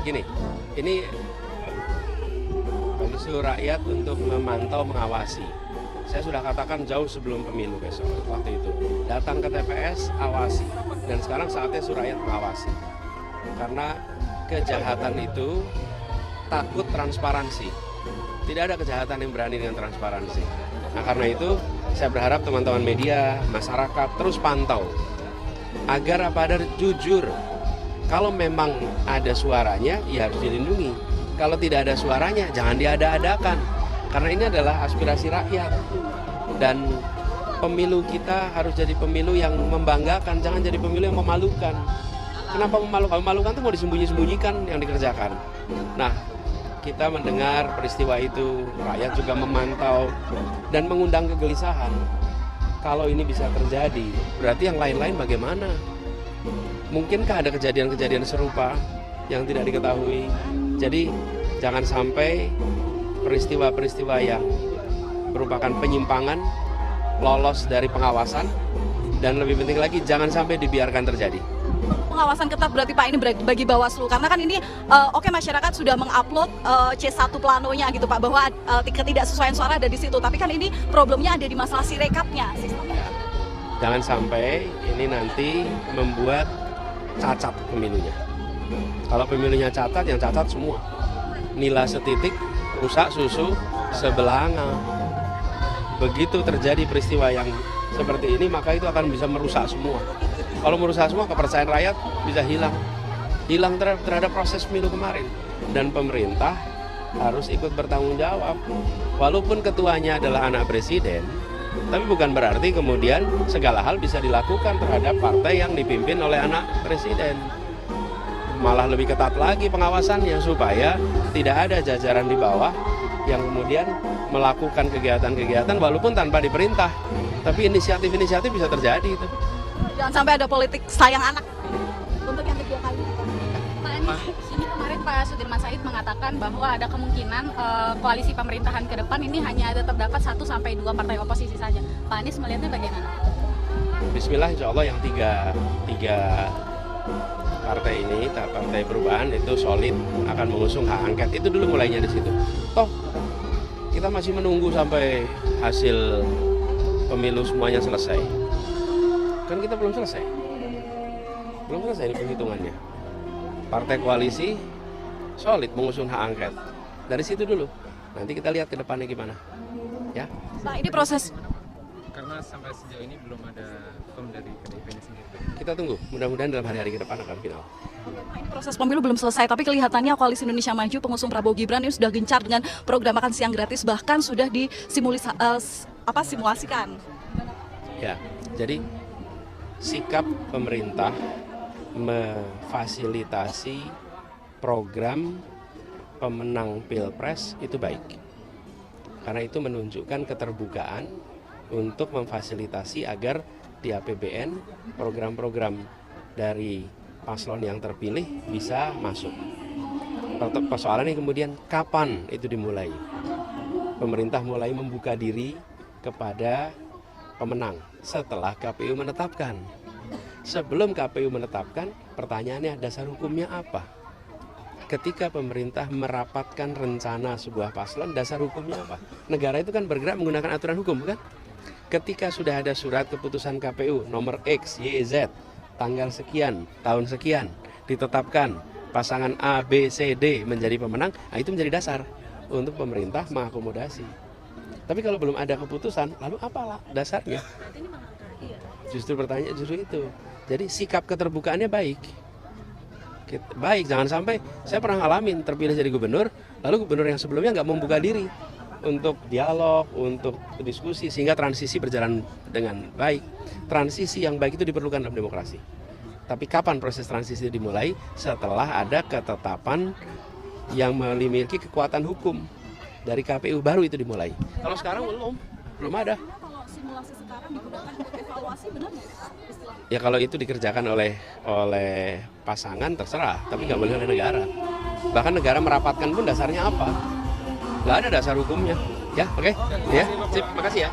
Gini, ini isu rakyat untuk memantau, mengawasi. Saya sudah katakan jauh sebelum pemilu besok, waktu itu. Datang ke TPS, awasi. Dan sekarang saatnya rakyat mengawasi. Karena kejahatan itu takut transparansi. Tidak ada kejahatan yang berani dengan transparansi. Nah, karena itu saya berharap teman-teman media, masyarakat terus pantau. Agar jujur. Kalau memang ada suaranya, ya harus dilindungi. Kalau tidak ada suaranya, jangan diada-adakan. Karena ini adalah aspirasi rakyat. Dan pemilu kita harus jadi pemilu yang membanggakan, jangan jadi pemilu yang memalukan. Kenapa memalukan? Memalukan itu mau disembunyi-sembunyikan yang dikerjakan. Nah, kita mendengar peristiwa itu, rakyat juga memantau dan mengundang kegelisahan. Kalau ini bisa terjadi, berarti yang lain-lain bagaimana? Mungkinkah ada kejadian-kejadian serupa yang tidak diketahui? Jadi jangan sampai peristiwa-peristiwa yang merupakan penyimpangan lolos dari pengawasan, dan lebih penting lagi jangan sampai dibiarkan terjadi. Pengawasan ketat berarti Pak ini bagi Bawaslu, karena kan ini oke masyarakat sudah mengupload C1 planonya gitu Pak, bahwa ketidaksesuaian suara ada di situ, tapi kan ini problemnya ada di masalah sirekapnya. Jangan sampai ini nanti membuat cacat pemilunya. Kalau pemilunya cacat, yang cacat semua. Nila setitik, rusak susu sebelanga. Begitu terjadi peristiwa yang seperti ini, maka itu akan bisa merusak semua. Kalau merusak semua, kepercayaan rakyat bisa hilang terhadap proses pemilu kemarin. Dan pemerintah harus ikut bertanggung jawab. Walaupun ketuanya adalah anak presiden, tapi bukan berarti kemudian segala hal bisa dilakukan terhadap partai yang dipimpin oleh anak presiden. Malah lebih ketat lagi pengawasannya supaya tidak ada jajaran di bawah yang kemudian melakukan kegiatan-kegiatan walaupun tanpa diperintah. Tapi inisiatif-inisiatif bisa terjadi itu. Jangan sampai ada politik sayang anak untuk yang kedua kali. Pak Anies, ini kemarin Pak Sudirman Said mengatakan bahwa ada kemungkinan koalisi pemerintahan ke depan ini hanya ada terdapat 1-2 partai oposisi saja. Pak Anies melihatnya bagaimana? Bismillah, insya Allah yang tiga partai ini, partai perubahan itu solid akan mengusung hak angket. Itu dulu mulainya di situ. Toh kita masih menunggu sampai hasil pemilu semuanya selesai. Kan kita belum selesai ini penghitungannya. Partai koalisi solid mengusung hak angket. Dari situ dulu. Nanti kita lihat ke depannya gimana. Ya. Nah, ini proses. Karena sampai sejauh ini belum ada firm dari PDIP ini sendiri. Kita tunggu. Mudah-mudahan dalam hari-hari ke depan akan final. Ini proses pemilu belum selesai, tapi kelihatannya Koalisi Indonesia Maju pengusung Prabowo Gibran ini sudah gencar dengan program makan siang gratis, bahkan sudah simulasikan. Ya, jadi sikap pemerintah memfasilitasi program pemenang Pilpres itu baik. Karena itu menunjukkan keterbukaan untuk memfasilitasi agar di APBN program-program dari paslon yang terpilih bisa masuk. Persoalannya kemudian kapan itu dimulai? Pemerintah mulai membuka diri kepada pemenang setelah KPU menetapkan. Sebelum KPU menetapkan, pertanyaannya dasar hukumnya apa? Ketika pemerintah merapatkan rencana sebuah paslon, dasar hukumnya apa? Negara itu kan bergerak menggunakan aturan hukum, kan? Ketika sudah ada surat keputusan KPU nomor X, Y, Z, tanggal sekian, tahun sekian, ditetapkan pasangan A, B, C, D menjadi pemenang, nah itu menjadi dasar untuk pemerintah mengakomodasi. Tapi kalau belum ada keputusan, lalu apalah dasarnya? Justru pertanyaan justru itu. Jadi sikap keterbukaannya baik. Baik, jangan sampai saya pernah ngalamin terpilih jadi gubernur, lalu gubernur yang sebelumnya nggak membuka diri untuk dialog, untuk diskusi, sehingga transisi berjalan dengan baik. Transisi yang baik itu diperlukan dalam demokrasi. Tapi kapan proses transisi dimulai? Setelah ada ketetapan yang memiliki kekuatan hukum dari KPU, baru itu dimulai. Kalau sekarang belum ada. Kalau simulasi sekarang digunakan untuk evaluasi, benar nggak? Ya kalau itu dikerjakan oleh pasangan terserah, tapi nggak boleh oleh negara. Bahkan negara merapatkan pun dasarnya apa? Nggak ada dasar hukumnya. Ya, oke? Ya, sip, makasih ya.